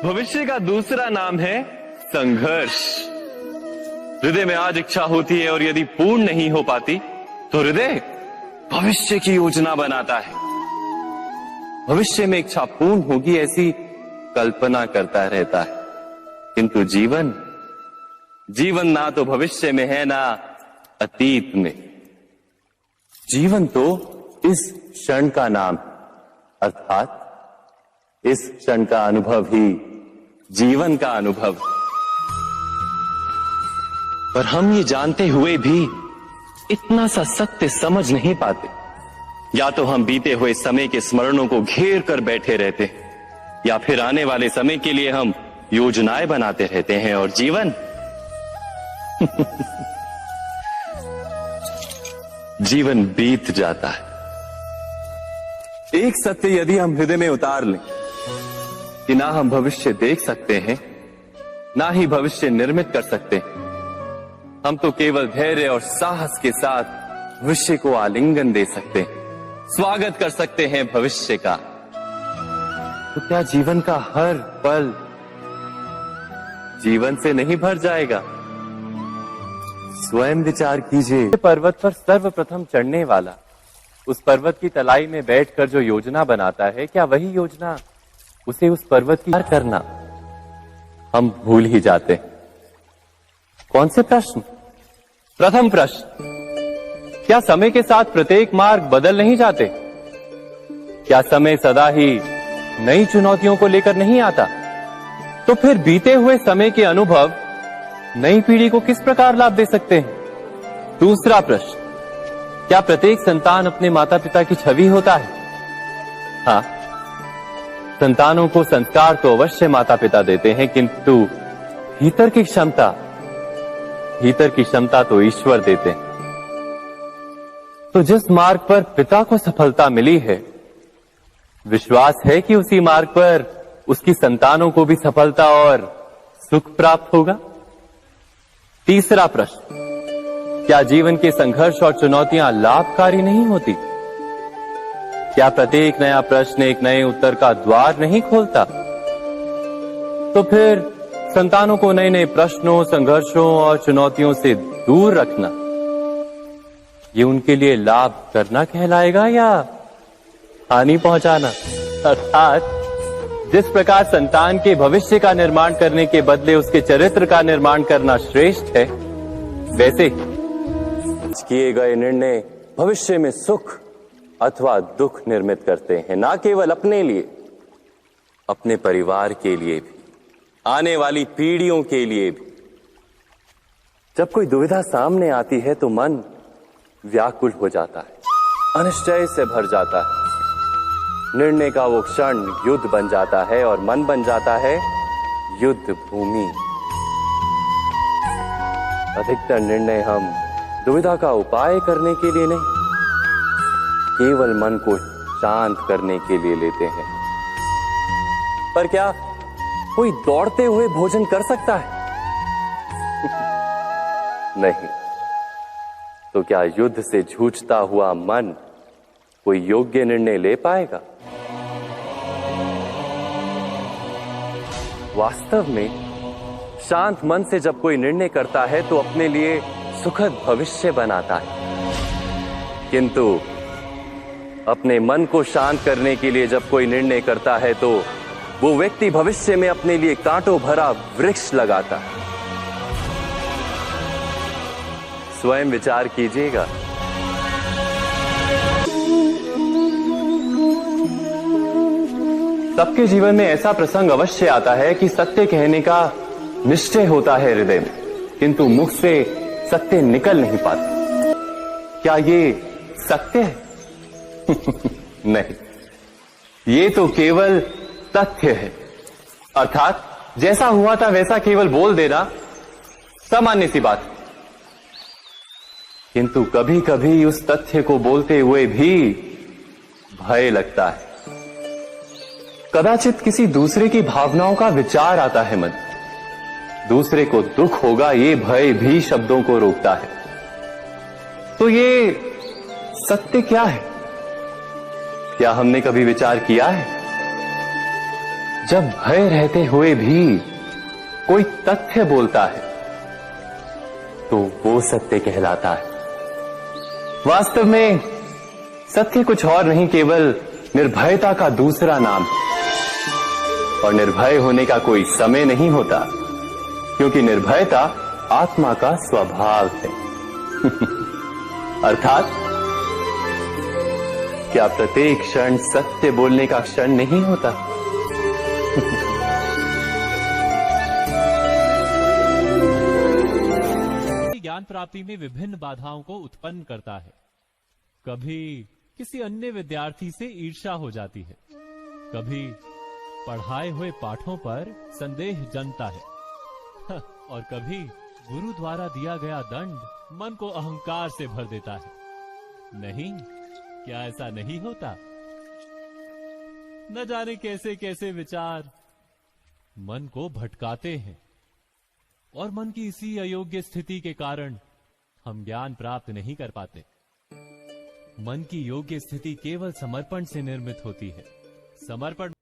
भविष्य का दूसरा नाम है संघर्ष। हृदय में आज इच्छा होती है और यदि पूर्ण नहीं हो पाती तो हृदय भविष्य की योजना बनाता है। भविष्य में इच्छा पूर्ण होगी ऐसी कल्पना करता रहता है, किंतु जीवन ना तो भविष्य में है ना अतीत में। जीवन तो इस क्षण का नाम, अर्थात इस क्षण का अनुभव ही जीवन का अनुभव। पर हम ये जानते हुए भी इतना सा सत्य समझ नहीं पाते। या तो हम बीते हुए समय के स्मरणों को घेर कर बैठे रहते हैं, या फिर आने वाले समय के लिए हम योजनाएं बनाते रहते हैं और जीवन जीवन बीत जाता है। एक सत्य यदि हम हृदय में उतार लें कि ना हम भविष्य देख सकते हैं, ना ही भविष्य निर्मित कर सकते हैं, हम तो केवल धैर्य और साहस के साथ भविष्य को आलिंगन दे सकते हैं, स्वागत कर सकते हैं भविष्य का। तो क्या जीवन का हर पल जीवन से नहीं भर जाएगा? स्वयं विचार कीजिए। पर्वत पर सर्वप्रथम चढ़ने वाला उस पर्वत की तलाई में बैठकर जो योजना बनाता है, क्या वही योजना उसे उस पर्वत की पार करना हम भूल ही जाते हैं? कौन से प्रश्न? प्रथम प्रश्न, क्या समय के साथ प्रत्येक मार्ग बदल नहीं जाते? क्या समय सदा ही नई चुनौतियों को लेकर नहीं आता? तो फिर बीते हुए समय के अनुभव नई पीढ़ी को किस प्रकार लाभ दे सकते हैं? दूसरा प्रश्न, क्या प्रत्येक संतान अपने माता पिता की छवि होता है? हाँ, संतानों को संस्कार तो अवश्य माता पिता देते हैं, किंतु भीतर की क्षमता तो ईश्वर देते हैं। तो जिस मार्ग पर पिता को सफलता मिली है, विश्वास है कि उसी मार्ग पर उसकी संतानों को भी सफलता और सुख प्राप्त होगा। तीसरा प्रश्न, क्या जीवन के संघर्ष और चुनौतियां लाभकारी नहीं होती? क्या प्रत्येक नया प्रश्न एक नए उत्तर का द्वार नहीं खोलता? तो फिर संतानों को नए नए प्रश्नों, संघर्षों और चुनौतियों से दूर रखना, ये उनके लिए लाभ करना कहलाएगा या हानि पहुंचाना? अर्थात जिस प्रकार संतान के भविष्य का निर्माण करने के बदले उसके चरित्र का निर्माण करना श्रेष्ठ है, वैसे किए गए निर्णय भविष्य में सुख अथवा दुख निर्मित करते हैं, ना केवल अपने लिए, अपने परिवार के लिए भी, आने वाली पीढ़ियों के लिए भी। जब कोई दुविधा सामने आती है तो मन व्याकुल हो जाता है, अनिश्चय से भर जाता है। निर्णय का वो क्षण युद्ध बन जाता है और मन बन जाता है युद्ध भूमि। अधिकतर निर्णय हम दुविधा का उपाय करने के लिए नहीं, केवल मन को शांत करने के लिए लेते हैं। पर क्या कोई दौड़ते हुए भोजन कर सकता है? नहीं। तो क्या युद्ध से जूझता हुआ मन कोई योग्य निर्णय ले पाएगा? वास्तव में शांत मन से जब कोई निर्णय करता है तो अपने लिए सुखद भविष्य बनाता है, किंतु अपने मन को शांत करने के लिए जब कोई निर्णय करता है तो वो व्यक्ति भविष्य में अपने लिए कांटों भरा वृक्ष लगाता है। स्वयं विचार कीजिएगा। सबके जीवन में ऐसा प्रसंग अवश्य आता है कि सत्य कहने का निश्चय होता है हृदय में, किंतु मुख से सत्य निकल नहीं पाता। क्या ये सत्य है? नहीं, ये तो केवल तथ्य है। अर्थात जैसा हुआ था वैसा केवल बोल देना सामान्य सी बात है। किंतु कभी कभी उस तथ्य को बोलते हुए भी भय लगता है। कदाचित किसी दूसरे की भावनाओं का विचार आता है मन, दूसरे को दुख होगा ये भय भी शब्दों को रोकता है। तो ये सत्य क्या है? क्या हमने कभी विचार किया है? जब भय रहते हुए भी कोई तथ्य बोलता है तो वो सत्य कहलाता है। वास्तव में सत्य कुछ और नहीं, केवल निर्भयता का दूसरा नाम है। और निर्भय होने का कोई समय नहीं होता, क्योंकि निर्भयता आत्मा का स्वभाव है। अर्थात क्या प्रत्येक क्षण सत्य बोलने का क्षण नहीं होता? ज्ञान प्राप्ति में विभिन्न बाधाओं को उत्पन्न करता है। कभी किसी अन्य विद्यार्थी से ईर्ष्या हो जाती है, कभी पढ़ाए हुए पाठों पर संदेह जन्मता है और कभी गुरु द्वारा दिया गया दंड मन को अहंकार से भर देता है। नहीं, क्या ऐसा नहीं होता? न जाने कैसे कैसे विचार मन को भटकाते हैं और मन की इसी अयोग्य स्थिति के कारण हम ज्ञान प्राप्त नहीं कर पाते। मन की योग्य स्थिति केवल समर्पण से निर्मित होती है। समर्पण